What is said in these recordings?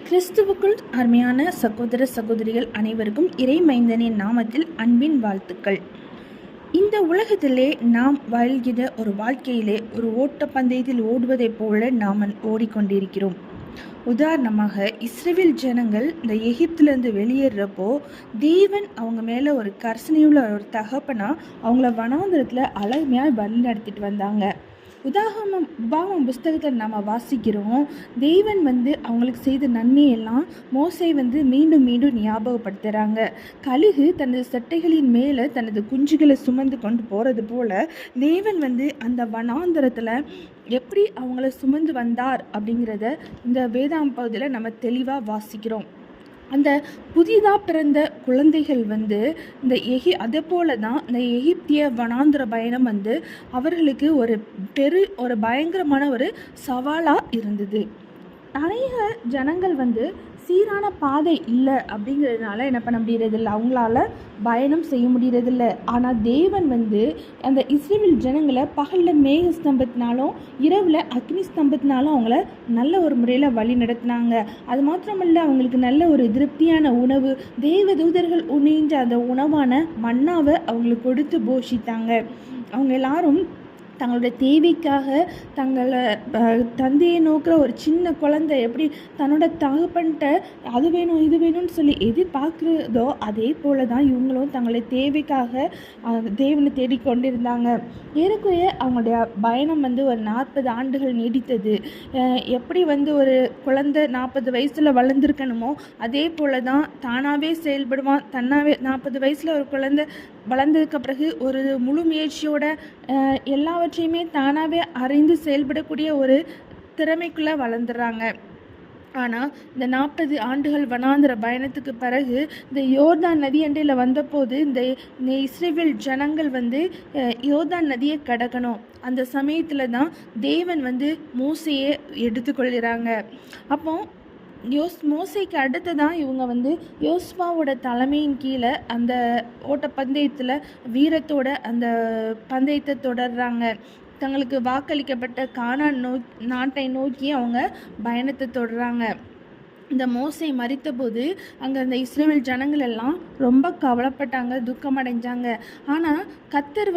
கிறிஸ்துவுக்குள் அருமையான சகோதர சகோதரிகள் அனைவருக்கும் இறைமைந்தனின் நாமத்தில் அன்பின் வாழ்த்துக்கள். இந்த உலகத்திலே நாம் வாழ்கிற ஒரு வாழ்க்கையிலே ஒரு ஓட்டப்பந்தயத்தில் ஓடுவதைப் போல நாம் ஓடிக்கொண்டிருக்கிறோம். உதாரணமாக இஸ்ரவேல் ஜனங்கள் இந்த எகிப்திலேருந்து வெளியேறப்போ தேவன் அவங்க மேலே ஒரு கர்சனையுள்ள ஒரு தகப்பனா அவங்கள வனாந்திரத்தில் அழமையாக வழி நடத்திட்டு வந்தாங்க. உபாகமம் புஸ்தகத்தில் நாம் வாசிக்கிறோம், தேவன் அவங்களுக்கு செய்த நன்மையெல்லாம் மோசே மீண்டும் மீண்டும் ஞாபகப்படுத்துகிறாங்க. கழுகு தனது சட்டைகளின் மேலே தனது குஞ்சுகளை சுமந்து கொண்டு போகிறது போல தேவன் அந்த வனாந்தரத்தில் எப்படி அவங்கள சுமந்து வந்தார் அப்படிங்கிறத இந்த வேதாம் பகுதியில் நம்ம தெளிவாக வாசிக்கிறோம். அந்த புதிதாக பிறந்த குழந்தைகள் இந்த அதே போல தான் இந்த எகிப்திய வனாந்திர பயணம் அவர்களுக்கு ஒரு பயங்கரமான ஒரு சவாலாக இருந்தது. நிறைய ஜனங்கள் சீரான பாதை இல்லை அப்படிங்கிறதுனால என்ன பண்ண முடியறதில்லை, அவங்களால பயணம் செய்ய முடியறதில்ல. ஆனால் தேவன் அந்த இஸ்ரவேல் ஜனங்களை பகலில் மேக ஸ்தம்பத்தினாலும் இரவில் அக்னி ஸ்தம்பத்தினாலும் அவங்கள நல்ல ஒரு முறையில் வழி நடத்தினாங்க. அது மாத்திரமல்ல, அவங்களுக்கு நல்ல ஒரு திருப்தியான உணவு, தேவதூதர்கள் உணர்ந்த அந்த உணவான மன்னாவை அவங்களுக்கு கொடுத்து போஷித்தாங்க. அவங்க எல்லாரும் தங்களுடைய தேவைக்காக தங்களை தந்தையை நோக்கிற ஒரு சின்ன குழந்தை எப்படி தன்னோட தகப்பன்கிட்ட அது வேணும் இது வேணும்னு சொல்லி எதிர்பார்க்குறதோ அதே போல தான் இவங்களும் தங்களுடைய தேவைக்காக தேவனை தேடிக்கொண்டிருந்தாங்க. ஏறக்குறைய அவங்களுடைய பயணம் ஒரு 40 ஆண்டுகள் நீடித்தது. எப்படி ஒரு குழந்தை 40 வயசில் வளர்ந்துருக்கணுமோ அதே போல தான் தானாகவே செயல்படுவான். 40 வயசில் ஒரு குழந்தை வளர்ந்ததுக்கு பிறகு ஒரு முழு முயற்சியோட எல்லாவற்றையுமே தானாகவே அறிந்து செயல்படக்கூடிய ஒரு திறமைக்குள்ளே வளர்ந்துடுறாங்க. ஆனால் இந்த 40 ஆண்டுகள் வனாந்திர பயணத்துக்கு பிறகு இந்த யோர்தான் நதி அண்டையில் வந்தபோது இந்த இஸ்ரவேல் ஜனங்கள் யோர்தான் நதியை கடக்கணும். அந்த சமயத்தில் தான் தேவன் மோசையை எடுத்துக்கொள்கிறாங்க. அப்போ மோசைக்கு அடுத்ததான் இவங்க யோசுவாவோட தலைமையின் கீழே அந்த ஓட்டப்பந்தயத்தில் வீரத்தோட அந்த பந்தயத்தை தொடர்றாங்க. தங்களுக்கு வாக்களிக்கப்பட்ட கானான் நாட்டை நோக்கி அவங்க பயணத்தை தொடர்றாங்க. இந்த மோசை மரித்த போது அங்கே அந்த இஸ்ரவேல் ஜனங்கள் எல்லாம் ரொம்ப கவலைப்பட்டாங்க, துக்கம் அடைஞ்சாங்க. ஆனால் கர்த்தர்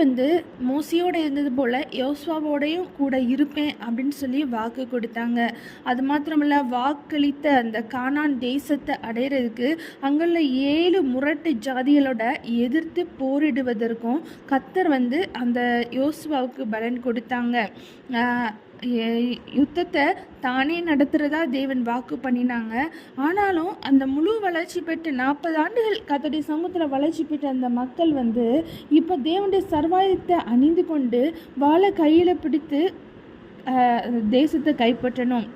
மோசையோடு இருந்தது போல் யோசுவாவோடையும் கூட இருப்பேன் அப்படின்னு சொல்லி வாக்கு கொடுத்தாங்க. அது மாத்திரமல்ல, வாக்களித்த அந்த கானான் தேசத்தை அடையிறதுக்கு அங்குள்ள 7 முரட்டு ஜாதிகளோட எதிர்த்து போரிடுவதற்கும் கர்த்தர் அந்த யோசுவாவுக்கு பலன் கொடுத்தாங்க. யுத்தத்தை தானே நடத்துகிறதா தேவன் வாக்கு பண்ணினாங்க. ஆனாலும் அந்த முழு வளர்ச்சி பெற்று 40 ஆண்டுகள் கர்த்தருடைய சமூகத்தில் வளர்ச்சி பெற்ற அந்த மக்கள் இப்போ தேவனுடைய சர்வாயுதத்தை அணிந்து கொண்டு வாளை கையில் பிடித்து தேசத்தை கைப்பற்றணும்.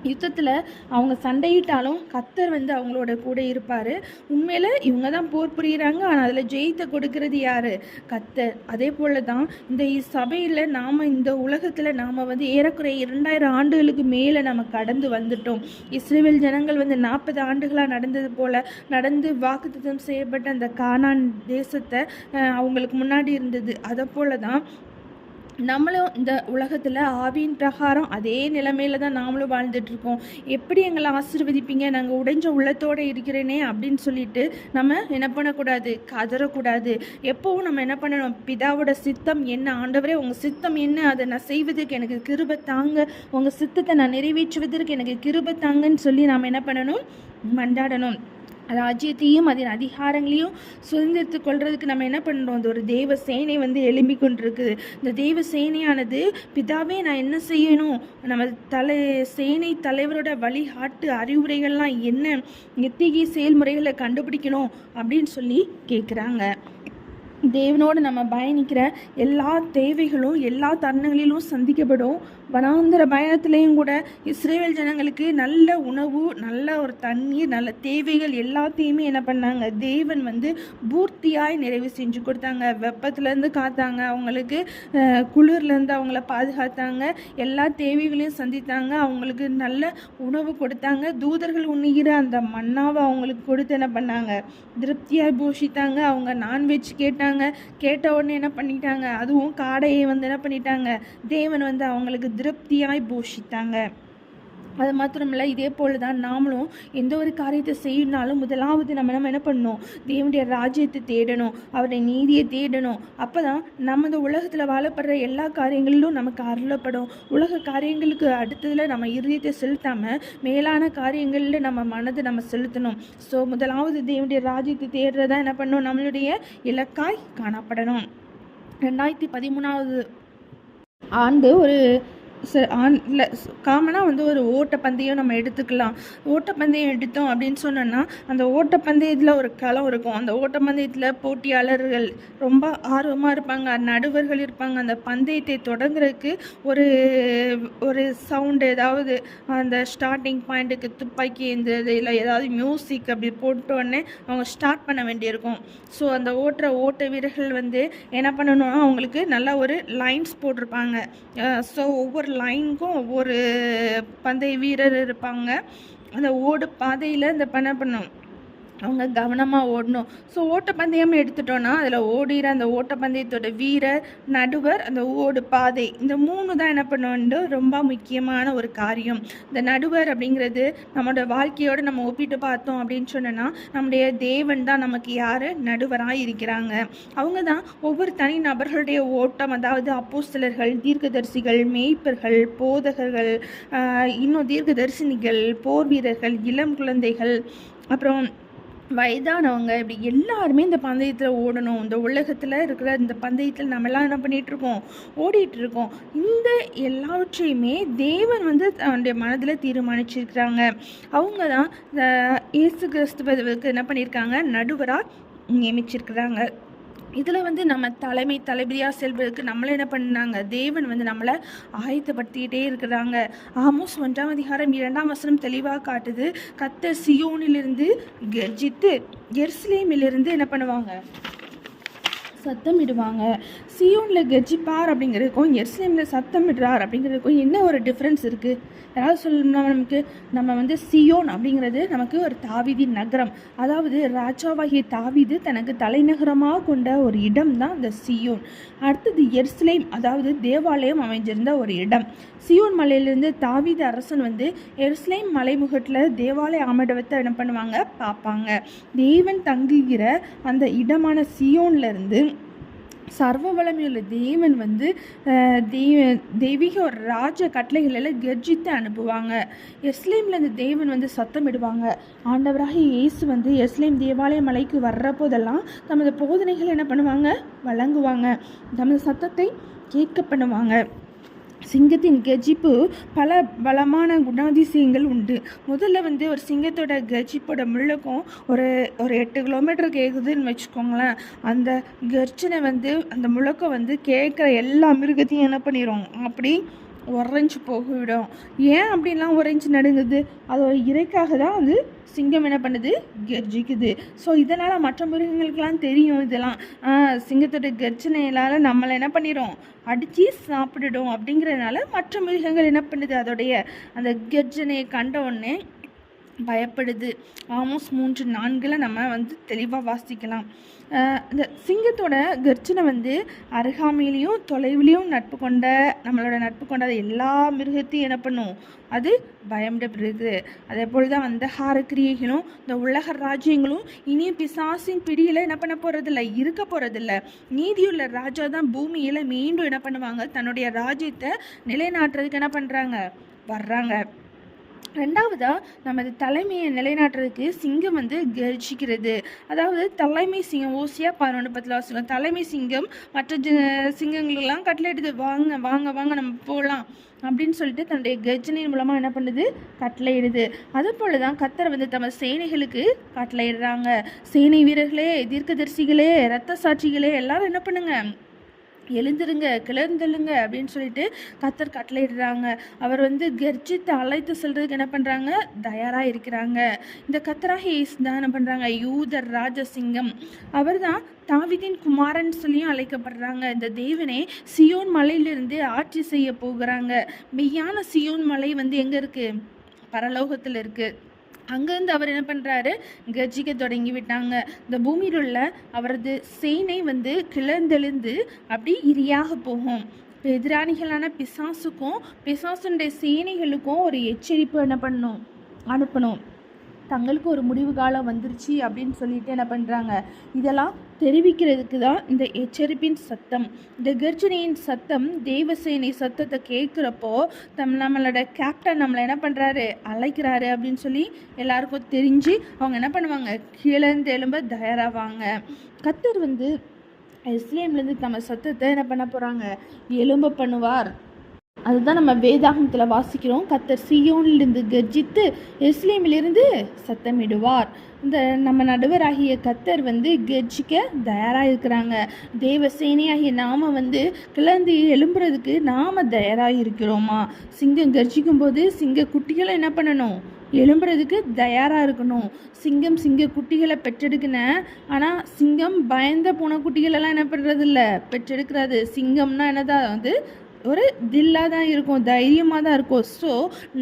யுத்தத்தில் அவங்க சண்டையிட்டாலும் கர்த்தர் அவங்களோட கூட இருப்பார். உண்மையில் இவங்க தான் போர் புரிகிறாங்க, ஆனால் அதில் ஜெயித்த கொடுக்கறது யார்? கர்த்தர். அதே போல் தான் இந்த சபையில் நாம் இந்த உலகத்தில் நாம் ஏறக்குறைய 2000 ஆண்டுகளுக்கு மேலே நம்ம கடந்து வந்துட்டோம். இஸ்ரவேல் ஜனங்கள் 40 ஆண்டுகளாக நடந்தது போல் நடந்து வாக்குத்தத்தம் செய்யப்பட்ட அந்த கானான் தேசத்தை அவங்களுக்கு முன்னாடி இருந்தது. அதை போல தான் நம்மளும் இந்த உலகத்தில் ஆவியின் பிரகாரம் அதே நிலைமையில தான் நாமளும் வாழ்ந்துட்டுருக்கோம். எப்படி எங்களை ஆசீர்வதிப்பீங்க, நாங்கள் உடைஞ்ச உள்ளத்தோடு இருக்கிறேனே அப்படின்னு சொல்லிட்டு நம்ம என்ன பண்ணக்கூடாது, கதறக்கூடாது. எப்போவும் நம்ம என்ன பண்ணணும், பிதாவோட சித்தம் என்ன, ஆண்டவரே உங்கள் சித்தம் என்ன, அதை நான் செய்வதற்கு எனக்கு கிருபை தாங்க, உங்கள் சித்தத்தை நான் நிறைவேற்றுவதற்கு எனக்கு கிருபை தாங்கன்னு சொல்லி நாம் என்ன பண்ணணும், மண்டாடணும். ராஜ்யத்தையும் அதன் அதிகாரங்களையும் சுதந்திரத்து கொள்றதுக்கு நம்ம என்ன பண்ணுறோம், அந்த ஒரு தேவ சேனை எழும்பி கொண்டிருக்குது. இந்த தேவ சேனையானது பிதாவே நான் என்ன செய்யணும், நம்ம சேனை தலைவரோட வழிகாட்டு அறிவுரைகள்லாம் என்ன, எத்தகைய செயல்முறைகளை கண்டுபிடிக்கணும் அப்படின்னு சொல்லி கேட்குறாங்க. தேவனோடு நம்ம பயணிக்கிற எல்லா தேவைகளும் எல்லா தருணங்களிலும் சந்திக்கப்படும். வனாந்திர பயணத்துலேயும் கூட இஸ்ரவேல் ஜனங்களுக்கு நல்ல உணவு, நல்ல ஒரு தண்ணீர், நல்ல தேவைகள் எல்லாத்தையுமே என்ன பண்ணாங்க, தேவன் பூர்த்தியாய் நிறைவு செஞ்சு கொடுத்தாங்க. வெப்பத்துலேருந்து காத்தாங்க, அவங்களுக்கு குளிர்லேருந்து அவங்கள பாதுகாத்தாங்க, எல்லா தேவைகளையும் சந்தித்தாங்க, அவங்களுக்கு நல்ல உணவு கொடுத்தாங்க. தூதர்கள் உண்ணுகிற அந்த மன்னாவை அவங்களுக்கு கொடுத்து என்ன பண்ணாங்க, திருப்தியாக போஷித்தாங்க. அவங்க நான்வெஜ் கேட்டாங்க, கேட்ட உடனே என்ன பண்ணிட்டாங்க, அதுவும் காடையை என்ன பண்ணிட்டாங்க, தேவன் அவங்களுக்கு திருப்தியாய் போஷித்தாங்க. அது மாத்திரமில்லை, இதே போல் தான் நாமளும் எந்த ஒரு காரியத்தை செய்யணுனாலும் முதலாவது நம்ம என்ன பண்ணணும், தேவனுடைய ராஜ்யத்தை தேடணும், அவருடைய நீதியை தேடணும். அப்போ தான் நம்ம இந்த உலகத்தில் வாழப்படுற எல்லா காரியங்களிலும் நமக்கு அருளப்படும். உலக காரியங்களுக்கு அடுத்ததில் நம்ம இருதயத்தை செலுத்தாமல் மேலான காரியங்களில் நம்ம மனதை நம்ம செலுத்தணும். ஸோ முதலாவது தேவனுடைய ராஜ்யத்தை தேடுறதா என்ன பண்ணணும், நம்மளுடைய இலக்காய் காணப்படணும். 2013 ஆண்டு ஒரு இல்லை காமனாக வந்து ஒரு ஓட்டப்பந்தயம் நம்ம எடுத்துக்கலாம். ஓட்டப்பந்தயம் எடுத்தோம் அப்படின்னு சொன்னோன்னா அந்த ஓட்டப்பந்தயத்தில் ஒரு களம் இருக்கும். அந்த ஓட்டப்பந்தயத்தில் போட்டியாளர்கள் ரொம்ப ஆர்வமாக இருப்பாங்க, நடுவர்கள் இருப்பாங்க. அந்த பந்தயத்தை தொடங்குறதுக்கு ஒரு ஒரு சவுண்டு, ஏதாவது அந்த ஸ்டார்டிங் பாயிண்ட்டுக்கு துப்பாக்கி இருந்தது இல்லை ஏதாவது மியூசிக் அப்படி போட்டோடனே அவங்க ஸ்டார்ட் பண்ண வேண்டியிருக்கும். ஸோ அந்த ஓட்ட வீரர்கள் வந்து என்ன பண்ணணும்னா அவங்களுக்கு நல்லா ஒரு லைன்ஸ் போட்டிருப்பாங்க. ஸோ ஒவ்வொரு லைனுக்கும் ஒவ்வொரு பந்தய வீரர் இருப்பாங்க. அந்த ஓடு பாதையில் இந்த பண்ணணும், அவங்க கவனமாக ஓடணும். ஸோ ஓட்டப்பந்தயம் எடுத்துட்டோன்னா அதில் ஓடுகிற அந்த ஓட்டப்பந்தயத்தோட வீரர், நடுவர், அந்த ஓடு பாதை, இந்த 3 தான் என்ன பண்ணுவோம், ரொம்ப முக்கியமான ஒரு காரியம். இந்த நடுவர் அப்படிங்கிறது நம்மளோட வாழ்க்கையோடு நம்ம ஒப்பிட்டு பார்த்தோம் அப்படின்னு சொன்னோன்னா நம்முடைய தேவன் தான் நமக்கு யார் நடுவராக இருக்கிறாங்க. அவங்க தான் ஒவ்வொரு தனி நபர்களுடைய ஓட்டம், அதாவது அப்போஸ்தலர்கள், தீர்க்கதரிசிகள், மேய்ப்பர்கள், போதகர்கள், இன்னும் தீர்க்கதரிசினிகள், போர் வீரர்கள், இளம் குழந்தைகள், அப்புறம் வயதானவங்க, இப்படி எல்லாருமே இந்த பந்தயத்தில் ஓடணும். இந்த உலகத்தில் இருக்கிற இந்த பந்தயத்தில் நம்மெல்லாம் என்ன பண்ணிகிட்ருக்கோம், ஓடிட்டுருக்கோம். இந்த எல்லாவற்றையுமே தேவன் வந்து தன்னுடைய மனதில் தீர்மானிச்சிருக்கிறாங்க. அவங்க தான் இயேசு கிறிஸ்துவுக்கு என்ன பண்ணியிருக்காங்க, நடுவராக நியமிச்சிருக்கிறாங்க. இதில் வந்து நம்ம தளபதியாக செல்வதற்கு நம்மளை என்ன பண்ணாங்க, தேவன் வந்து நம்மளை ஆயத்தப்படுத்திக்கிட்டே இருக்கிறாங்க. ஆமோஸ் 1:2 தெளிவாக காட்டுது, கர்த்தர் சியோனிலிருந்து கர்ஜித்து எருசலேமிலிருந்து என்ன பண்ணுவாங்க, சத்தமிடுவாங்க. சியோனில் கர்ஜிப்பார் அப்படிங்கிறதுக்கும் எருசலேமில் சத்தமிடுறார் அப்படிங்கிறதுக்கும் என்ன ஒரு டிஃப்ரென்ஸ் இருக்குது? யாராவது சொல்லணும்னா நம்ம வந்து சியோன் அப்படிங்கிறது நமக்கு ஒரு தாவீதின் நகரம். அதாவது ராஜாவாகிய தாவீது தனக்கு தலைநகரமாக கொண்ட ஒரு இடம் தான் இந்த சியோன். அடுத்தது எருசலேம், அதாவது தேவாலயம் அமைஞ்சிருந்த ஒரு இடம். சியோன் மலையிலிருந்து தாவீது அரசன் வந்து எருசலேம் மலைமுகட்டில் தேவாலய அமைடவத்தை என்ன பண்ணுவாங்க, பார்ப்பாங்க. தேவன் தங்குகிற அந்த இடமான சியோன்லேருந்து சர்வ வல்லமையுள்ள தேவன் வந்து தெய்வீக ஒரு ராஜ கட்டளைகளெல்லாம் கர்ஜித்து அனுப்புவாங்க. எருசலேமில் இந்த தேவன் வந்து சத்தமிடுவாங்க. ஆண்டவராக இயேசு வந்து எருசலேம் தேவாலய மலைக்கு வர்றப்போதெல்லாம் தமது போதனைகள் என்ன பண்ணுவாங்க, வழங்குவாங்க. தமது சத்தத்தை கேட்க பண்ணுவாங்க. சிங்கத்தின் கர்ஜிப்பு பல பலமான குணாதிசயங்கள் உண்டு. முதல்ல வந்து ஒரு சிங்கத்தோட கர்ஜிப்போட முழுக்கும் ஒரு 8 கிலோமீட்டர் கேட்குதுன்னு வச்சுக்கோங்களேன். அந்த கர்ஜனை வந்து அந்த முழக்கம் வந்து கேட்குற எல்லா மிருகத்தையும் என்ன பண்ணிடும், அப்படி உறைஞ்சி போகிவிடும். ஏன் அப்படின்லாம் உறைஞ்சி நடுங்குது, அதோட இறைக்காக தான் அது சிங்கம் என்ன பண்ணுது, கர்ஜிக்குது. ஸோ இதனால் மற்ற மிருகங்களுக்கெல்லாம் தெரியும், இதெல்லாம் சிங்கத்தோட கர்ஜனையினால் நம்மளை என்ன பண்ணிடும், அடித்து சாப்பிட்டுடும். அப்படிங்கிறதுனால மற்ற மிருகங்கள் என்ன பண்ணுது, அதோடைய அந்த கர்ஜனையை கண்ட உடனே பயப்படுது. ஆமோஸ் 3:4 நம்ம வந்து தெளிவாக வாசிக்கலாம். இந்த சிங்கத்தோட கர்ஜனை வந்து அருகாமையிலையும் தொலைவிலையும் நம்மளோட நட்பு கொண்ட எல்லா மிருகத்தையும் என்ன பண்ணும், அது பயமிடப்படுது. அதே போல் தான் அந்த ஹாரக்கிரியைகளும் இந்த உலக ராஜ்யங்களும் இனியும் பிசாசின் பிடியில் என்ன பண்ண போகிறதில்ல, இருக்க போகிறதில்ல. நீதியுள்ள ராஜா தான் பூமியில் மீண்டும் என்ன பண்ணுவாங்க, தன்னுடைய ராஜ்யத்தை நிலைநாட்டுறதுக்கு என்ன பண்ணுறாங்க, வர்றாங்க. ரெண்டாவதாக நமது தலைமையை நிலைநாட்டுறதுக்கு சிங்கம் வந்து கர்ஜிக்கிறது. அதாவது தலைமை சிங்கம், ஓசியா 11:10 தலைமை சிங்கம் மற்ற சிங்கங்களெல்லாம் கட்டளையிடுது, வாங்க வாங்க வாங்க நம்ம போகலாம் அப்படின்னு சொல்லிட்டு தன்னுடைய கர்ஜனையின் மூலமாக என்ன பண்ணுது, கட்டளையிடுது. அது போல தான் கர்த்தர் வந்து தமது சேனைகளுக்கு கட்டளையிடுறாங்க. சேனை வீரர்களே, தீர்க்கதரிசிகளே, இரத்த சாட்சிகளே, எல்லாரும் என்ன பண்ணுங்க, எழுந்திருங்க, கிளர்ந்தெழுங்க அப்படின்னு சொல்லிட்டு கர்த்தர் கட்டளையிடுறாங்க. அவர் வந்து கர்ஜித்து அழைத்து செல்றதுக்கு என்ன பண்ணுறாங்க, தயாராக இருக்கிறாங்க. இந்த கர்த்தராக இயேசு தான் என்ன பண்ணுறாங்க, யூதர் ராஜசிங்கம். அவர் தான் தாவீதின் குமாரன் சொல்லியும் அழைக்கப்படுறாங்க. இந்த தேவனே சியோன் மலையிலிருந்து ஆட்சி செய்ய போகிறாங்க. மெய்யான சியோன் மலை வந்து எங்கே இருக்குது, பரலோகத்தில் இருக்குது. அங்கேருந்து அவர் என்ன பண்ணுறாரு, கர்ஜிக்க தொடங்கி விட்டாங்க. இந்த பூமியில் உள்ள அவரது சேனை வந்து கிளர்ந்தெழுந்து அப்படி இரியாக போகும். எதிராளிகளான பிசாசுக்கும் பிசாசுடைய சேனைகளுக்கும் ஒரு எச்சரிப்பு என்ன பண்ணணும், அனுப்பணும். தங்களுக்கு ஒரு முடிவு காலம் வந்துருச்சு அப்படின்னு சொல்லிட்டு என்ன பண்ணுறாங்க, இதெல்லாம் தெரிவிக்கிறதுக்கு தான் இந்த எச்சரிப்பின் சத்தம். இந்த கர்ஜனையின் சத்தம் தேவசேனை சத்தத்தை கேட்குறப்போ நம்மளோட கேப்டன் நம்மளை என்ன பண்ணுறாரு, அழைக்கிறாரு அப்படின்னு சொல்லி எல்லாருக்கும் தெரிஞ்சு அவங்க என்ன பண்ணுவாங்க, கீழேந்து எழும்ப தயாராவாங்க. கர்த்தர் எருசலேம்லேருந்து நம்ம சத்தத்தை என்ன பண்ண போகிறாங்க, எழும்ப பண்ணுவார். அதுதான் நம்ம வேதாகமத்தில் வாசிக்கிறோம். கர்த்தர் சீயோனிலிருந்து கர்ஜித்து எருசலேமிலிருந்து சத்தமிடுவார். இந்த நம்ம நடுவராகிய கர்த்தர் கர்ஜிக்க தயாராக இருக்கிறாங்க. தேவசேனையாகிய நாம கிளர்ந்து எழும்புறதுக்கு நாம தயாராக இருக்கிறோமா? சிங்கம் கர்ஜிக்கும் போது சிங்க குட்டிகளை என்ன பண்ணணும், எழும்புறதுக்கு தயாராக இருக்கணும். சிங்கம் சிங்க குட்டிகளை பெற்றெடுக்கின, ஆனால் சிங்கம் பயந்த போன குட்டிகளெல்லாம் என்ன பண்ணுறது இல்லை, பெற்றெடுக்கிறது. சிங்கம்னா என்னதான் ஒரு தில்லாக தான் இருக்கும், தைரியமாக தான் இருக்கும். ஸோ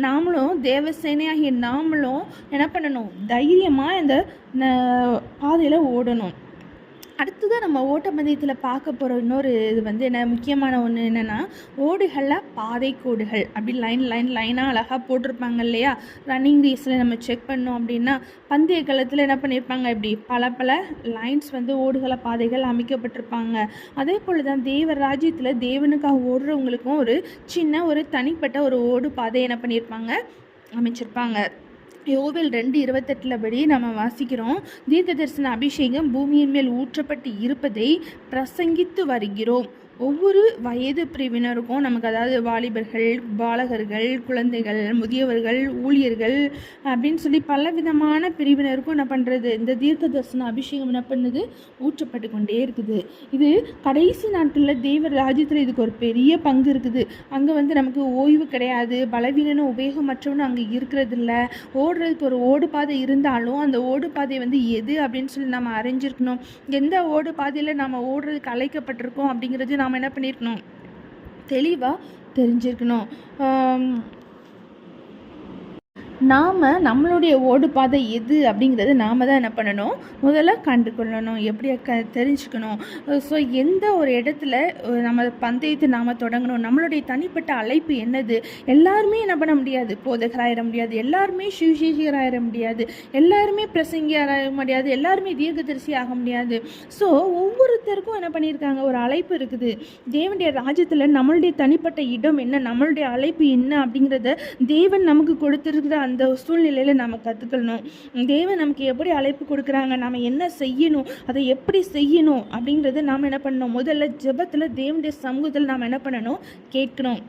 நாமளும் தேவசேனையாகிய நாமளும் என்ன பண்ணணும், தைரியமாக இந்த பாதையில் ஓடணும். அடுத்ததாக நம்ம ஓட்டப்பந்தயத்தில் பார்க்க போகிற இன்னொரு இது என்ன முக்கியமான ஒன்று என்னென்னா, ஓடுகளில் பாதை கோடுகள் அப்படி லைனாக அழகாக போட்டிருப்பாங்க இல்லையா. ரன்னிங் ரேஸில் நம்ம செக் பண்ணோம் அப்படின்னா பந்தய களத்தில் என்ன பண்ணியிருப்பாங்க, இப்படி பல லைன்ஸ் ஓடுகள பாதைகள் அமைக்கப்பட்டிருப்பாங்க. அதே போல் தான் தேவ ராஜ்யத்தில் தேவனுக்காக ஓடுறவங்களுக்கும் ஒரு தனிப்பட்ட ஒரு ஓடு பாதை என்ன பண்ணியிருப்பாங்க, அமைச்சிருப்பாங்க. யோவேல் 2:28 படி நம்ம வாசிக்கிறோம், தீர்க்க தரிசன அபிஷேகம் பூமியின் மேல் ஊற்றப்பட்டு இருப்பதை பிரசங்கித்து வருகிறோம். ஒவ்வொரு வயது பிரிவினருக்கும் நமக்கு, அதாவது வாலிபர்கள், பாலகர்கள், குழந்தைகள், முதியவர்கள், ஊழியர்கள் அப்படின்னு சொல்லி பல விதமான பிரிவினருக்கும் என்ன பண்ணுறது, இந்த தீர்க்க தரிசன அபிஷேகம் என்ன பண்ணுது, ஊற்றப்பட்டு கொண்டே இருக்குது. இது கடைசி நாட்களில் தேவ ராஜ்யத்தில் இதுக்கு ஒரு பெரிய பங்கு இருக்குது. அங்கே நமக்கு ஓய்வு கிடையாது, பலவீனனும் உபயோகமற்றவனும் அங்கே இருக்கிறது இல்லை. ஓடுறதுக்கு ஒரு ஓடு பாதை இருந்தாலும் அந்த ஓடு பாதை எது அப்படின்னு சொல்லி நம்ம அறிஞ்சிருக்கணும். எந்த ஓடு பாதையில் நம்ம ஓடுறதுக்கு அழைக்கப்பட்டிருக்கோம் அப்படிங்கிறது நாம் என்ன பண்ணியிருக்கணும், தெளிவாக தெரிஞ்சிருக்கணும். நாம் நம்மளுடைய ஓடு பாதை எது அப்படிங்கிறது நாம் தான் என்ன பண்ணணும், முதல்ல கண்டு கொள்ளணும், எப்படி தெரிஞ்சுக்கணும். ஸோ எந்த ஒரு இடத்துல நம்ம பந்தயத்தை நாம் தொடங்கணும், நம்மளுடைய தனிப்பட்ட அழைப்பு என்னது. எல்லாருமே என்ன பண்ண முடியாது, போதகராயிட முடியாது, எல்லாருமே சுவிசேஷகராயிட முடியாது, எல்லாருமே பிரசங்கியாராக முடியாது, எல்லாருமே தீர்க்கதரிசி ஆக முடியாது. ஸோ ஒவ்வொருத்தருக்கும் என்ன பண்ணியிருக்காங்க, ஒரு அழைப்பு இருக்குது. தேவனுடைய ராஜ்யத்தில் நம்மளுடைய தனிப்பட்ட இடம் என்ன, நம்மளுடைய அழைப்பு என்ன அப்படிங்கிறத தேவன் நமக்கு கொடுத்துருக்கிற அந்த சூழ்நிலையில் நாம் கற்றுக்கணும். தேவன் நமக்கு எப்படி அழைப்பு கொடுக்குறாங்க, நாம் என்ன செய்யணும், அதை எப்படி செய்யணும் அப்படிங்கிறத நாம் என்ன பண்ணணும், முதல்ல ஜெபத்தில் தேவனுடைய சமூகத்தில் நாம் என்ன பண்ணணும், கேட்கணும்.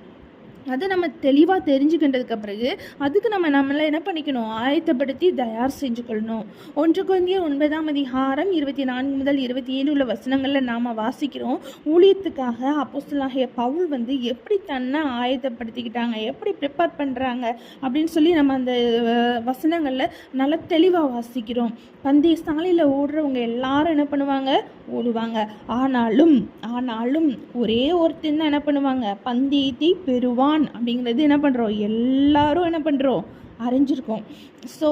அதை நம்ம தெளிவாக தெரிஞ்சுக்கின்றதுக்கு பிறகு அதுக்கு நம்மளை என்ன பண்ணிக்கணும், ஆயத்தப்படுத்தி தயார் செஞ்சு கொள்ளணும். 1 கொரிந்தியர் 9:24 முதல் 27 உள்ள வசனங்களில் நாம் வாசிக்கிறோம், ஊழியத்துக்காக அப்போஸ்தலனாகிய பவுல் எப்படி தன்னை ஆயத்தப்படுத்திக்கிட்டாங்க, எப்படி ப்ரிப்பேர் பண்ணுறாங்க அப்படின்னு சொல்லி நம்ம அந்த வசனங்களில் நல்லா தெளிவாக வாசிக்கிறோம். பந்தய சாலையில் ஓடுறவங்க எல்லாரும் என்ன பண்ணுவாங்க, ஓடுவாங்க. ஆனாலும் ஒரே ஒருத்தன் தான் என்ன பண்ணுவாங்க, பந்தயத்தை பெறுவான் அப்படிங்கிறது என்ன பண்ணுறோம், எல்லாரும் என்ன பண்ணுறோம், அறிஞ்சிருக்கோம். ஸோ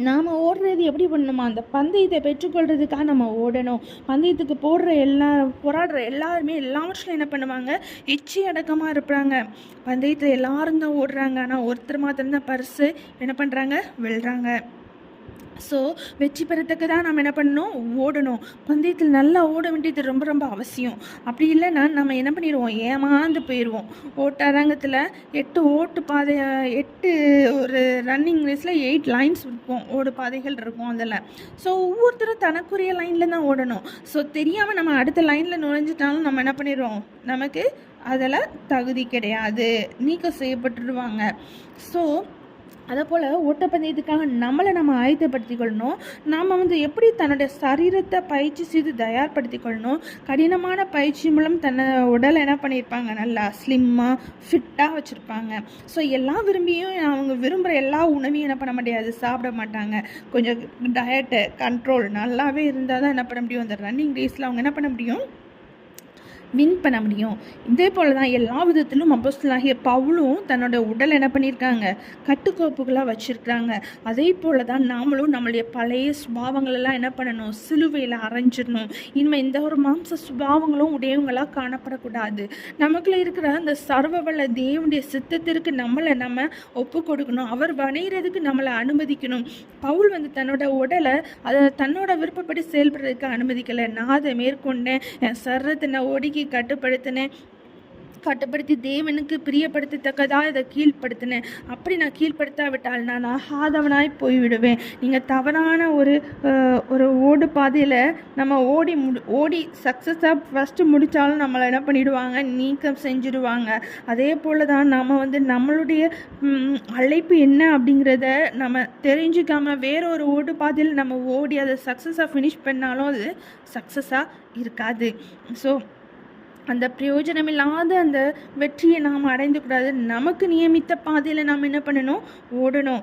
நாம் ஓடுறது எப்படி பண்ணணுமா, அந்த பந்தயத்தை பெற்றுக்கொள்கிறதுக்காக நம்ம ஓடணும். பந்தயத்துக்கு போராடுற எல்லாருமே எல்லா வருஷம் என்ன பண்ணுவாங்க, எச்சி அடக்கமாக இருப்பாங்க. பந்தயத்தில் எல்லாரும் தான் ஓடுறாங்க, ஆனால் ஒருத்தர் மாத்திரம்தான் பரிசு என்ன பண்ணுறாங்க, வெல்றாங்க. ஸோ வெற்றி பெறத்துக்கு தான் நம்ம என்ன பண்ணணும், ஓடணும். பந்தயத்தில் நல்லா ஓட வேண்டியது ரொம்ப ரொம்ப அவசியம். அப்படி இல்லைன்னா நம்ம என்ன பண்ணிடுவோம், ஏமாந்து போயிடுவோம். ஓட்டரங்கத்தில் 8 ஓட்டு பாதை, 8 ஒரு ரன்னிங் ரேஸில் 8 லைன்ஸ் இருக்கும், ஓடு பாதைகள் இருக்கும் அதில். ஸோ ஒவ்வொருத்தரும் தனக்குரிய லைனில் தான் ஓடணும். ஸோ தெரியாமல் நம்ம அடுத்த லைனில் நுழைஞ்சிட்டாலும் நம்ம என்ன பண்ணிடுவோம், நமக்கு அதில் தகுதி கிடையாது, நீக்கம் செய்யப்பட்டுருவாங்க. ஸோ அதே போல் ஓட்டப்பந்தயத்துக்காக நம்ம ஆயத்தப்படுத்தி கொள்ளணும். நாம் எப்படி தன்னுடைய சரீரத்தை பயிற்சி செய்து தயார்படுத்தி கொள்ளணும். கடினமான பயிற்சி மூலம் தன்னை உடலை என்ன பண்ணியிருப்பாங்க, நல்லா ஸ்லிம்மாக ஃபிட்டாக வச்சுருப்பாங்க. ஸோ எல்லாம் விரும்பியும் அவங்க விரும்புகிற எல்லா உணவையும் என்ன பண்ண முடியாது, சாப்பிட மாட்டாங்க. கொஞ்சம் டயட்டு கண்ட்ரோல் நல்லாவே இருந்தால் தான் என்ன பண்ண முடியும், அந்த ரன்னிங் ரேஸில் அவங்க என்ன பண்ண முடியும், வின் பண்ண முடியும். இதே போல் தான் எல்லா விதத்திலும் அப்போஸ்தலனாகிய பவுலும் தன்னோட உடல் என்ன பண்ணியிருக்காங்க, கட்டுக்கோப்புகளாக வச்சுருக்காங்க. அதே போல் தான் நாமளும் நம்மளுடைய பழைய சுபாவங்களெல்லாம் என்ன பண்ணணும், சிலுவையில் அரைஞ்சிடணும். இனிமேல் இந்த ஒரு மாம்ச சுபாவங்களும் உடையவங்களாக காணப்படக்கூடாது. நமக்குள்ள இருக்கிற அந்த சர்வவல்ல தேவனுடைய சித்தத்திற்கு நம்ம ஒப்பு கொடுக்கணும். அவர் வணைகிறதுக்கு நம்மளை அனுமதிக்கணும். பவுல் தன்னோட உடலை அதை தன்னோட விருப்பப்படி செயல்படுறதுக்கு அனுமதிக்கலை. நான் அதை மேற்கொண்டேன், என் சர்றத்தை நான் ஒடுக்கி கட்டுப்படுத்தி தேவனுக்கு பிரியப்படுத்தத்தக்கதாக இதை கீழ்ப்படுத்தினேன். அப்படி நான் கீழ்ப்படுத்தாவிட்டால் நான் ஆகாதவனாய் போய்விடுவேன். நீங்கள் தவறான ஒரு ஓடு பாதையில் நம்ம ஓடி சக்ஸஸாக ஃபஸ்ட்டு முடித்தாலும் நம்மளை என்ன பண்ணிவிடுவாங்க, நீக்கம் செஞ்சுடுவாங்க. அதே போல் தான் நம்ம நம்மளுடைய அழைப்பு என்ன அப்படிங்கிறத நம்ம தெரிஞ்சுக்காமல் வேற ஒரு ஓடு பாதையில் நம்ம ஓடி அதை சக்ஸஸாக ஃபினிஷ் பண்ணாலும் அது சக்ஸஸாக இருக்காது. ஸோ அந்த பிரயோஜனமில்லாத அந்த வெற்றியை நாம் அடைந்துக்கூடாது. நமக்கு நியமித்த பாதையில் நாம் என்ன பண்ணணும், ஓடணும்.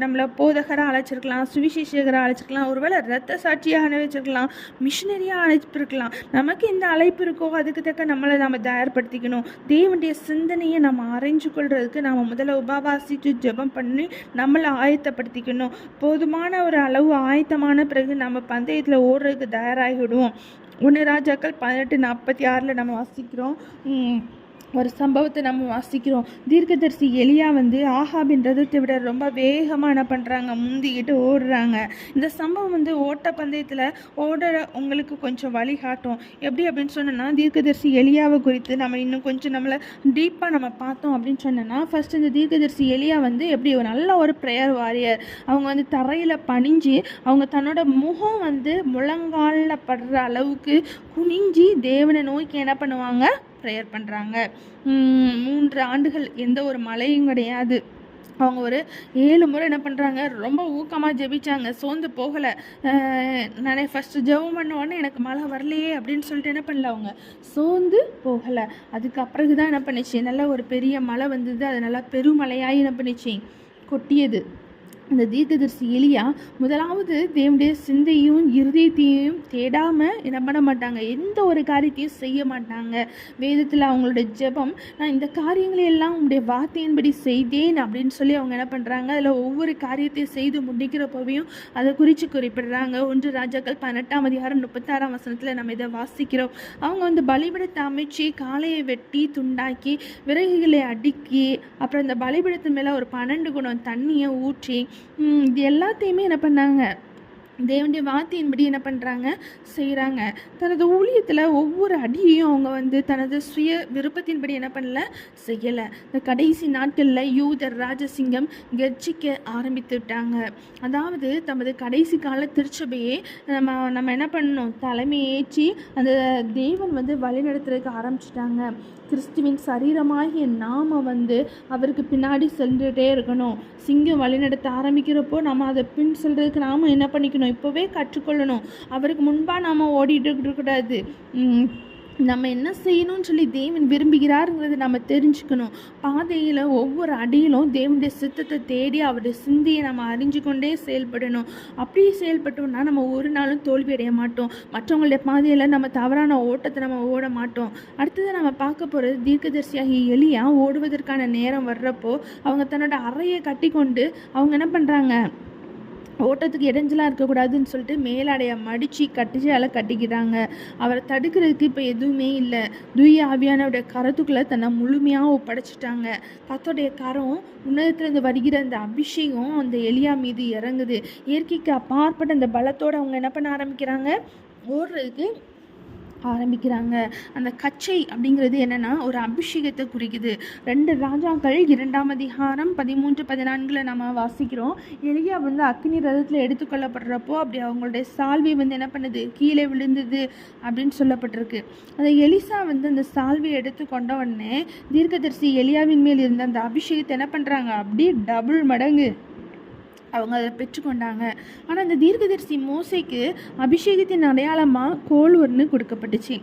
நம்மளை போதகராக அழைச்சிருக்கலாம், சுவிசேஷகராக அழைச்சிருக்கலாம், ஒருவேளை இரத்த சாட்சியாக அழைச்சிருக்கலாம், மிஷினரியாக அழைப்பிருக்கலாம். நமக்கு இந்த அழைப்பு இருக்கோ அதுக்கு தக்க நம்மளை நம்ம தயார்படுத்திக்கணும். தேவனுடைய சிந்தனையை நம்ம அறிஞ்சு கொள்றதுக்கு நாம் முதல்ல உபவாசித்து ஜெபம் பண்ணி நம்மளை ஆயத்தப்படுத்திக்கணும். போதுமான ஒரு அளவு ஆயத்தமான பிறகு நம்ம பந்தயத்தில் ஓடுறதுக்கு தயாராகிவிடுவோம். 1 ராஜாக்கள் 18:46 நம்ம வாசிக்கிறோம். ஒரு சம்பவத்தை நம்ம வாசிக்கிறோம். தீர்க்கதரிசி எலியா ஆகாபின் ரதத்தை விட ரொம்ப வேகமாக என்ன பண்ணுறாங்க, முந்திக்கிட்டு ஓடுறாங்க. இந்த சம்பவம் ஓட்டப்பந்தயத்தில் ஓடுற உங்களுக்கு கொஞ்சம் வழிகாட்டும். எப்படி அப்படின்னு சொன்னோன்னா, தீர்க்கதரிசி எலியாவை குறித்து நம்ம இன்னும் கொஞ்சம் நம்மளை டீப்பாக நம்ம பார்த்தோம் அப்படின்னு சொன்னோன்னா, ஃபஸ்ட்டு இந்த தீர்க்கதரிசி எலியா எப்படி ஒரு நல்ல ஒரு ப்ரேயர் வாரியர். அவங்க தரையில் பணிஞ்சு அவங்க தன்னோட முகம் முழங்காலில் படுற அளவுக்கு குனிஞ்சி தேவனை நோக்கி என்ன பண்ணுவாங்க, ப்ரேயர் பண்ணுறாங்க. 3 ஆண்டுகள் எந்த ஒரு மழையும் கிடையாது. அவங்க ஒரு 7 முறை என்ன பண்ணுறாங்க, ரொம்ப ஊக்கமாக ஜெபிச்சாங்க, சோர்ந்து போகலை. நான் ஃபஸ்ட்டு ஜெபம் பண்ண உடனே எனக்கு மழை வரலையே அப்படின்னு சொல்லிட்டு என்ன பண்ணல, அவங்க சோர்ந்து போகலை. அதுக்கு அப்புறம் தான் என்ன பண்ணிச்சு, நல்ல ஒரு பெரிய மழை வந்தது. அது நல்லா பெருமழையாகி என்ன பண்ணிச்சு, கொட்டியது. அந்த தீர்க்கதரிசி எலியா முதலாவது தேவனுடைய சிந்தையும் இருதயத்தையும் தேடாமல் என்ன பண்ண மாட்டாங்க, எந்த ஒரு காரியத்தையும் செய்ய மாட்டாங்க. வேதத்தில் அவங்களோட ஜெபம், நான் இந்த காரியங்களை எல்லாம் உங்களுடைய வார்த்தையின்படி செய்தேன் அப்படின்னு சொல்லி அவங்க என்ன பண்ணுறாங்க, அதில் ஒவ்வொரு காரியத்தையும் செய்து முடிக்கிறப்பவையும் அதை குறிப்பிடுறாங்க. 1 ராஜாக்கள் 18:36 நம்ம இதை வாசிக்கிறோம். அவங்க பலிபீடத்தை அமைச்சு காளையை வெட்டி துண்டாக்கி விறகுகளை அடுக்கி அப்புறம் இந்த பலிபீடத்து மேலே ஒரு 12 குடம் தண்ணியை ஊற்றி இது எல்லாத்தையுமே என்ன பண்ணாங்க, தேவனுடைய வார்த்தையின்படி என்ன பண்ணுறாங்க, செய்கிறாங்க. தனது ஊழியத்தில் ஒவ்வொரு அடியையும் அவங்க தனது சுய விருப்பத்தின்படி என்ன பண்ணல, செய்யலை. இந்த கடைசி நாட்களில் யூதர் ராஜசிங்கம் கர்ஜிக்க ஆரம்பித்து விட்டாங்க. அதாவது தமது கடைசி கால திருச்சபையே நம்ம என்ன பண்ணணும், தலைமையேற்றி அந்த தேவன் வழிநடத்துறதுக்கு ஆரம்பிச்சிட்டாங்க. கிறிஸ்துவின் சரீரமாகிய நாம் அவருக்கு பின்னாடி சென்றுட்டே இருக்கணும். சிங்கம் வழிநடத்த ஆரம்பிக்கிறப்போ நம்ம அதை பின் செல்றதுக்கு நாம் என்ன பண்ணிக்கணும், இப்போவே கற்றுக்கொள்ளணும். அவருக்கு முன்பாக நாம் ஓடிட்டு இருக்கக்கூடாது. நம்ம என்ன செய்யணும்னு சொல்லி தேவன் விரும்புகிறாருங்கிறத நம்ம தெரிஞ்சுக்கணும். பாதையில் ஒவ்வொரு அடியிலும் தேவனுடைய சித்தத்தை தேடி அவருடைய சிந்தையை நம்ம அறிஞ்சு கொண்டே செயல்படணும். அப்படி செயல்பட்டோம்னா நம்ம ஒரு நாளும் தோல்வி அடைய மாட்டோம். மற்றவங்களுடைய பாதையில் நம்ம தவறான ஓட்டத்தை நம்ம ஓட மாட்டோம். அடுத்தது நம்ம பார்க்க போகிறது, தீர்க்கதரிசியாகிய எலியா ஓடுவதற்கான நேரம் வர்றப்போ அவங்க தன்னோட அறையை கட்டி கொண்டு அவங்க என்ன பண்ணுறாங்க, ஓட்டத்துக்கு இடைஞ்சலாக இருக்கக்கூடாதுன்னு சொல்லிட்டு மேலாடையை மடித்து கட்டிக்கிறாங்க. அவரை தடுக்கிறதுக்கு இப்போ எதுவுமே இல்லை. தூய ஆவியானவருடைய கரத்துக்குள்ளே தன்னை முழுமையாக ஒப்படைச்சிட்டாங்க. கர்த்தருடைய கரம் உன்னதத்திலிருந்து வருகிற அந்த அபிஷேகம் அந்த எலியா மீது இறங்குது. இயற்கைக்கு அப்பாற்பட்ட அந்த பலத்தோடு அவங்க என்ன பண்ண ஆரம்பிக்கிறாங்க, ஓடுறதுக்கு ஆரம்பிக்கிறாங்க. அந்த கச்சை அப்படிங்கிறது என்னென்னா ஒரு அபிஷேகத்தை குறிக்குது. 2 ராஜாக்கள் 2ஆம் அதிகாரம் 13-14 நம்ம வாசிக்கிறோம். எலியா அக்னி ரதத்தில் எடுத்துக்கொள்ளப்படுறப்போ அப்படி அவங்களுடைய சால்வை என்ன பண்ணுது, கீழே விழுந்தது அப்படின்னு சொல்லப்பட்டிருக்கு. அந்த எலிசா அந்த சால்வையை எடுத்துக்கொண்ட உடனே தீர்க்கதரிசி எலியாவின் மேல் இருந்த அந்த அபிஷேகத்தை என்ன பண்ணுறாங்க, அப்படியே டபுள் மடங்கு அவங்க அதை பெற்றுக்கொண்டாங்க. ஆனால் அந்த தீர்க்கதரிசி மோசேக்கு அபிஷேகத்தின் அடையாளமாக கோல் ஒன்று கொடுக்கப்பட்டுச்சு.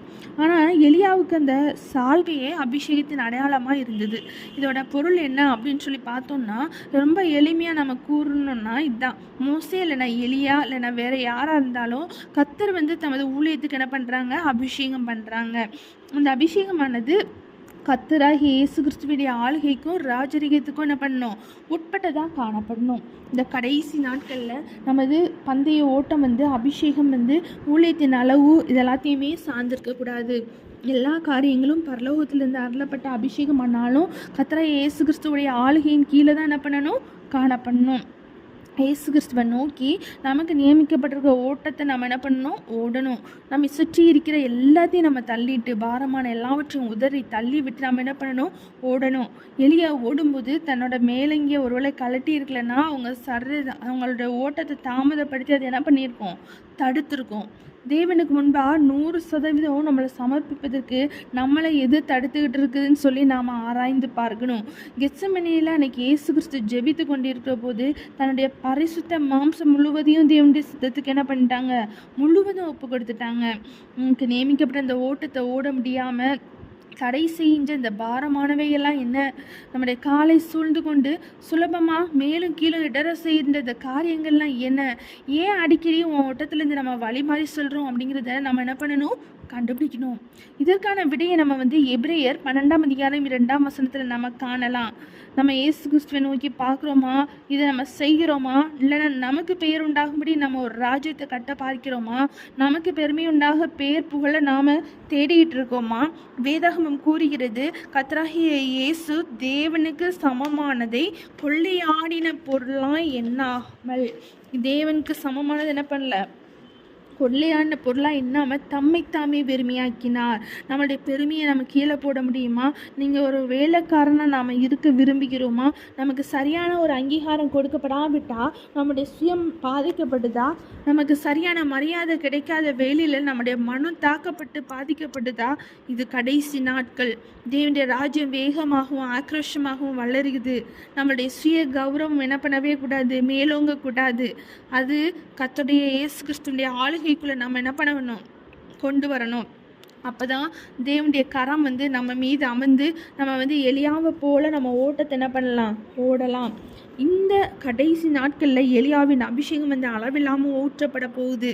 ஆனால் எலியாவுக்கு அந்த சால்வையே அபிஷேகத்தின் அடையாளமாக இருந்தது. இதோட பொருள் என்ன அப்படின்னு சொல்லி பார்த்தோம்னா, ரொம்ப எளிமையாக நம்ம கூறணும்னா இதுதான். மோசே இல்லைனா எலியா இல்லைனா வேறு யாராக இருந்தாலும் கர்த்தர் தமது ஊழியத்துக்கு என்ன பண்ணுறாங்க, அபிஷேகம் பண்ணுறாங்க. அந்த அபிஷேகமானது கர்த்தராகிய இயேசு கிறிஸ்துவுடைய ஆளுகைக்கும் ராஜரிகத்துக்கும் என்ன பண்ணணும், உட்பட்டதாக காணப்படணும். இந்த கடைசி நாட்களில் நமது பந்தய ஓட்டம் அபிஷேகம் ஊழியத்தின் அளவு இதெல்லாத்தையுமே சார்ந்திருக்கக்கூடாது. எல்லா காரியங்களும் பரலோகத்திலிருந்து அருளப்பட்ட அபிஷேகம் ஆனாலும் கர்த்தராகிய இயேசு கிறிஸ்துவுடைய ஆளுகையின் கீழே தான் என்ன பண்ணணும், காணப்படணும். இயேசு கிறிஸ்துவை நோக்கி நமக்கு நியமிக்கப்பட்டிருக்க ஓட்டத்தை நம்ம என்ன பண்ணணும், ஓடணும். நம்ம சுற்றி இருக்கிற எல்லாத்தையும் நம்ம தள்ளிட்டு, பாரமான எல்லாவற்றையும் உதறி தள்ளி விட்டு நம்ம என்ன பண்ணணும், ஓடணும். எலியா ஓடும்போது தன்னோட மேலங்கிய ஒருவேளை கலட்டி இருக்கலைன்னா அவங்களோட ஓட்டத்தை தாமதப்படுத்தி அது என்ன பண்ணியிருக்கோம், தடுத்திருக்கோம். தேவனுக்கு முன்பாக 100% நம்மளை சமர்ப்பிப்பதற்கு நம்மளை எது தடுத்துக்கிட்டு இருக்குதுன்னு சொல்லி நாம் ஆராய்ந்து பார்க்கணும். கெத்செமனேயில் அன்னைக்கு இயேசு கிறிஸ்து ஜெபித்து கொண்டிருக்கிற போது தன்னுடைய பரிசுத்த மாம்சம் முழுவதையும் தேவனுடைய சித்தத்துக்கு என்ன பண்ணிட்டாங்க, முழுவதும் ஒப்பு கொடுத்துட்டாங்க. நமக்கு நியமிக்கப்பட்ட அந்த ஓட்டத்தை ஓட முடியாமல் தடை செய்கின்ற இந்த பாரமானவையெல்லாம் என்ன, நம்முடைய காலை சூழ்ந்து கொண்டு சுலபமாக மேலும் கீழே இடர செய்கின்ற இந்த காரியங்கள்லாம் என்ன, ஏன் அடிக்கடி உன் ஓட்டத்துலேருந்து நம்ம வழி மாறி சொல்கிறோம் அப்படிங்கிறத நம்ம என்ன பண்ணணும், கண்டுபிடிக்கணும். இதற்கான விடையை நம்ம எபிரேயர் 12ஆம் அதிகாரம் 2ஆம் வசனத்தில் நம்ம காணலாம். நம்ம இயேசு கிறிஸ்துவை நோக்கி பார்க்குறோமா, இதை நம்ம செய்கிறோமா, இல்லைன்னா நமக்கு பெயர் உண்டாகும்படி நம்ம ஒரு ராஜ்யத்தை கட்ட பார்க்கிறோமா, நமக்கு பெருமை உண்டாக பெயர் புகழ நாம் தேடிக்கிட்டு இருக்கோமா? வேதாகமம் கூறுகிறது, கர்த்தராகிய இயேசு தேவனுக்கு சமமானதை கொள்ளையாடின பொருளாய் எண்ணாமல், தேவனுக்கு சமமானது என்ன பண்ணல, கொள்ளையான பொருளாக எண்ணாமல் தம்மைத்தாமே பெருமையாக்கினார். நம்மளுடைய பெருமையை நம்ம கீழே போட முடியுமா? நீங்கள் ஒரு வேலைக்காரனாக நாம் இருக்க விரும்புகிறோமா? நமக்கு சரியான ஒரு அங்கீகாரம் கொடுக்கப்படாவிட்டால் நம்முடைய சுயம் பாதிக்கப்படுதா? நமக்கு சரியான மரியாதை கிடைக்காத வேலையில் நம்முடைய மனம் தாக்கப்பட்டு பாதிக்கப்படுதா? இது கடைசி நாட்கள். தேவனுடைய ராஜ்யம் வேகமாகவும் ஆக்ரோஷமாகவும் வளருகிறது. நம்மளுடைய சுய கௌரவம் என்ன பண்ணவே கூடாது, மேலோங்க கூடாது. அது கர்த்தருடைய இயேசு கிறிஸ்துவினுடைய ஆளுகைக்குள்ளே நம்ம என்ன பண்ணணும், கொண்டு வரணும். அப்போ தான் தேவனுடைய கரம் நம்ம மீது அமர்ந்து நம்ம எலியாவை போல் நம்ம ஓட்டத்தை என்ன பண்ணலாம், ஓடலாம். இந்த கடைசி நாட்களில் எலியாவின் அபிஷேகம் அளவில்லாமல் ஊற்றப்பட போகுது.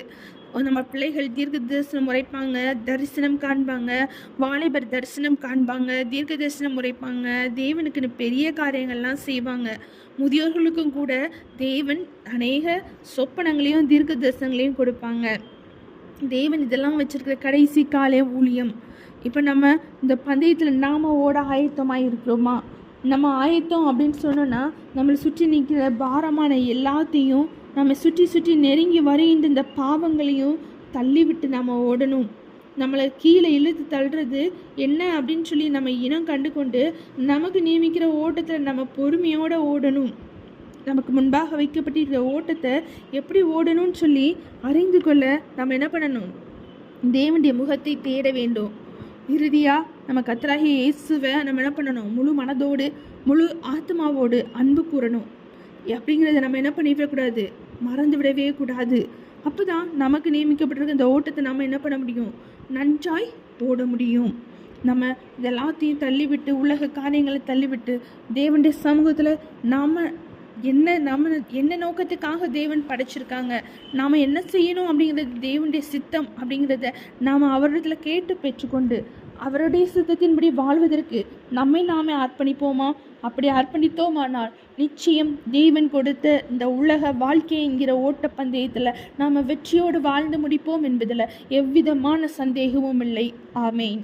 நம்ம பிள்ளைகள் தீர்க்க தரிசனம் உரைப்பாங்க, தரிசனம் காண்பாங்க, வாலிபர் தரிசனம் காண்பாங்க, தீர்க்க தரிசனம் உரைப்பாங்க, தேவனுக்குன்னு பெரிய காரியங்கள்லாம் செய்வாங்க. முதியோர்களுக்கும் கூட தேவன் அநேக சொப்பனங்களையும் தீர்க்க தரிசனங்களையும் கொடுப்பாங்க. தேவன் இதெல்லாம் வச்சிருக்கிற கடைசி கால ஊழியம். இப்போ நம்ம இந்த பந்தயத்தில் நாம் ஓட ஆயத்தமாக இருக்கிறோமா? நம்ம ஆயத்தம் அப்படின்னு சொன்னோன்னா நம்மளை சுற்றி நிற்கிற பாரமான எல்லாத்தையும், நம்ம சுற்றி நெருங்கி வருகின்ற இந்த பாவங்களையும் தள்ளிவிட்டு நம்ம ஓடணும். நம்மளை கீழே இழுத்து தள்ளுறது என்ன அப்படின்னு சொல்லி நம்ம இனம் கண்டு கொண்டு நமக்கு நியமிக்கிற ஓட்டத்தில் நம்ம பொறுமையோடு ஓடணும். நமக்கு முன்பாக வைக்கப்பட்டிருக்கிற ஓட்டத்தை எப்படி ஓடணும்னு சொல்லி அறிந்து கொள்ள நம்ம என்ன பண்ணணும், தேவனுடைய முகத்தை தேட வேண்டும். இறுதியாக நம்ம கர்த்தராகிய இயேசுவை நம்ம என்ன பண்ணணும், முழு மனதோடு முழு ஆத்மாவோடு அன்பு கூறணும். அப்படிங்கிறத நம்ம என்ன பண்ணிவிடக்கூடாது, மறந்து விடவே கூடாது. அப்போ தான் நமக்கு நியமிக்கப்பட்டிருக்க இந்த ஓட்டத்தை நம்ம என்ன பண்ண முடியும், நன்றாய் ஓட முடியும். நம்ம இதெல்லாத்தையும் தள்ளிவிட்டு, உலக காரியங்களை தள்ளிவிட்டு தேவனுடைய சமூகத்தில் நாம் என்ன நோக்கத்துக்காக தேவன் படைச்சிருக்காங்க, நாம் என்ன செய்யணும் அப்படிங்கிறது தேவனுடைய சித்தம் அப்படிங்கிறத நாம் அவரிடத்துல கேட்டு பெற்றுக்கொண்டு அவருடைய சித்தத்தின்படி வாழ்வதற்கு நம்மை நாமே அர்ப்பணிப்போமா? அப்படி அர்ப்பணித்தோமானால் நிச்சயம் தேவன் கொடுத்த இந்த உலக வாழ்க்கை என்கிற ஓட்டப்பந்தயத்தில் நாம் வெற்றியோடு வாழ்ந்து முடிப்போம் என்பதில் எவ்விதமான சந்தேகமும் இல்லை. ஆமேன்.